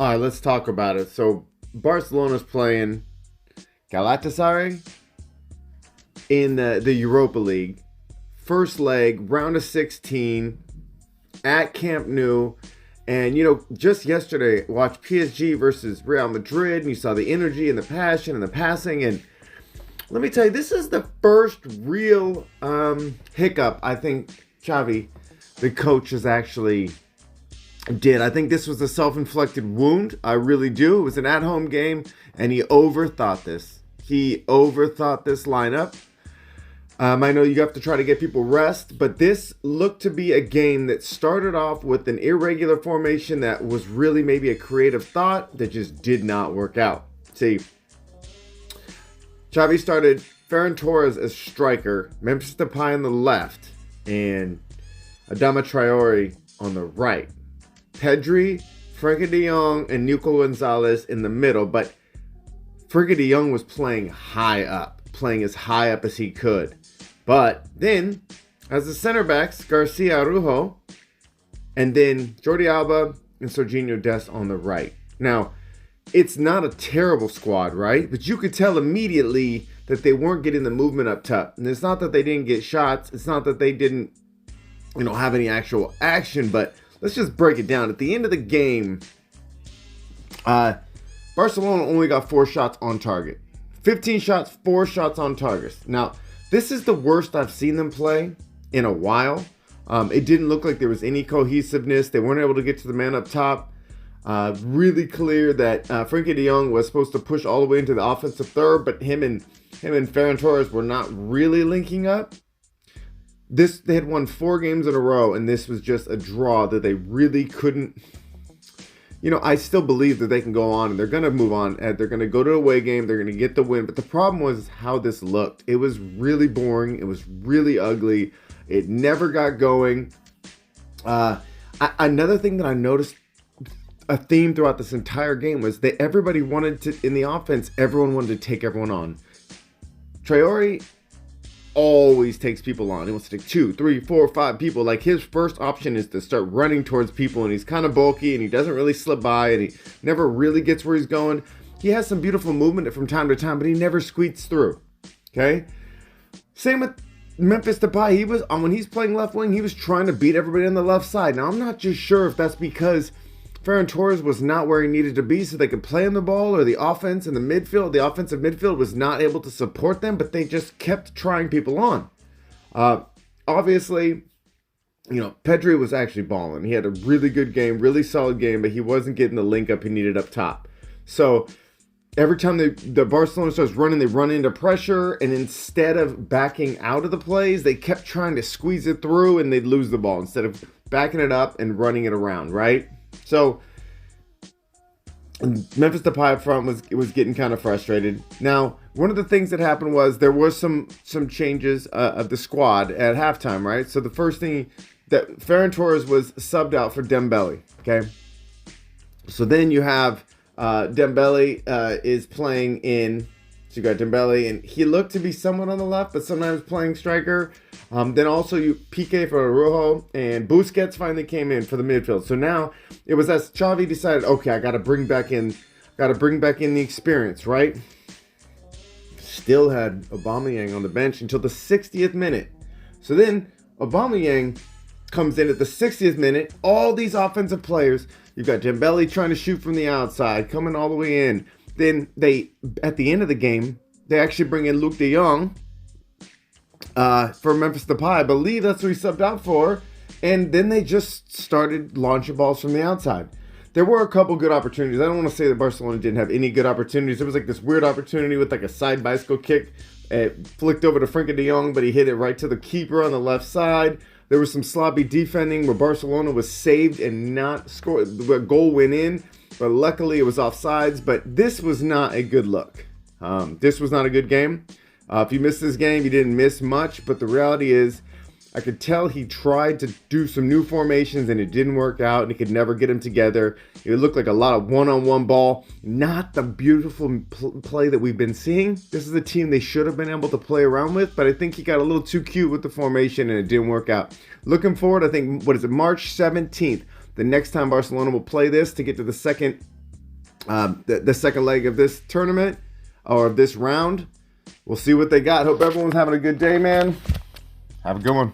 All right, let's talk about it. So Barcelona's playing Galatasaray in the Europa League. First leg, round of 16 at Camp Nou. And, just yesterday, watched PSG versus Real Madrid, and you saw the energy and the passion and the passing. And let me tell you, this is the first real hiccup I think Xavi, the coach, has actually did. I think this was a self-inflicted wound. I really do. It was an at-home game, and he overthought this. He overthought this lineup. I know you have to try to get people rest, but this looked to be a game that started off with an irregular formation that was really maybe a creative thought that just did not work out. See, Xavi started Ferran Torres as striker, Memphis Depay on the left, and Adama Traore on the right. Pedri, Frenkie de Jong, and Nico Gonzalez in the middle, but Frenkie de Jong was playing high up, playing as high up as he could. But then, as the center backs, Garcia Araujo, and then Jordi Alba and Serginho Dest on the right. Now, it's not a terrible squad, right? But you could tell immediately that they weren't getting the movement up top. And it's not that they didn't get shots. It's not that they didn't, have any actual action. But let's just break it down. At the end of the game, Barcelona only got 4 shots on target. 15 shots, 4 shots on target. Now, this is the worst I've seen them play in a while. It didn't look like there was any cohesiveness. They weren't able to get to the man up top. Really clear that Frenkie de Jong was supposed to push all the way into the offensive third, but him and Ferran Torres were not really linking up. They had won 4 games in a row, and this was just a draw that they really couldn't. I still believe that they can go on, and they're going to move on. They're going to go to a away game. They're going to get the win. But the problem was how this looked. It was really boring. It was really ugly. It never got going. Another thing that I noticed, a theme throughout this entire game, was that everybody wanted to, in the offense, everyone wanted to take everyone on. Traore always takes people on. He wants to take 2, 3, 4, 5 people. Like, his first option is to start running towards people, and he's kind of bulky, and he doesn't really slip by, and he never really gets where he's going. He has some beautiful movement from time to time, but he never squeaks through. Okay? Same with Memphis Depay. When he's playing left wing, he was trying to beat everybody on the left side. Now, I'm not just sure if that's because Ferran Torres was not where he needed to be so they could play him the ball, or the offense in the midfield, the offensive midfield was not able to support them, but they just kept trying people on. Obviously, Pedri was actually balling. He had a really good game, really solid game, but he wasn't getting the link up he needed up top. So every time the Barcelona starts running, they run into pressure, and instead of backing out of the plays, they kept trying to squeeze it through, and they'd lose the ball instead of backing it up and running it around, right? So Memphis Depay up front was getting kind of frustrated. Now, one of the things that happened was there was some changes of the squad at halftime, right? So the first thing, that Ferran Torres was subbed out for Dembele, okay? So then you have Dembele is playing in. So you got Dembele, and he looked to be somewhat on the left, but sometimes playing striker. Then also you Piqué for Araujo, and Busquets finally came in for the midfield. So now it was as Xavi decided, okay, I got to bring back in the experience, right? Still had Aubameyang on the bench until the 60th minute. So then Aubameyang comes in at the 60th minute. All these offensive players, you've got Dembele trying to shoot from the outside, coming all the way in. Then at the end of the game, they actually bring in Luuk de Jong for Memphis Depay. I believe that's what he subbed out for. And then they just started launching balls from the outside. There were a couple good opportunities. I don't want to say that Barcelona didn't have any good opportunities. There was like this weird opportunity with like a side bicycle kick. It flicked over to Frenkie de Jong, but he hit it right to the keeper on the left side. There was some sloppy defending where Barcelona was saved and not scored. The goal went in, but luckily it was offsides. But this was not a good look. This was not a good game. If you missed this game, you didn't miss much. But the reality is, I could tell he tried to do some new formations and it didn't work out, and he could never get them together. It looked like a lot of one-on-one ball. Not the beautiful play that we've been seeing. This is a team they should have been able to play around with, but I think he got a little too cute with the formation and it didn't work out. Looking forward, I think, March 17th, the next time Barcelona will play this to get to the second the second leg of this tournament or of this round. We'll see what they got. Hope everyone's having a good day, man. Have a good one.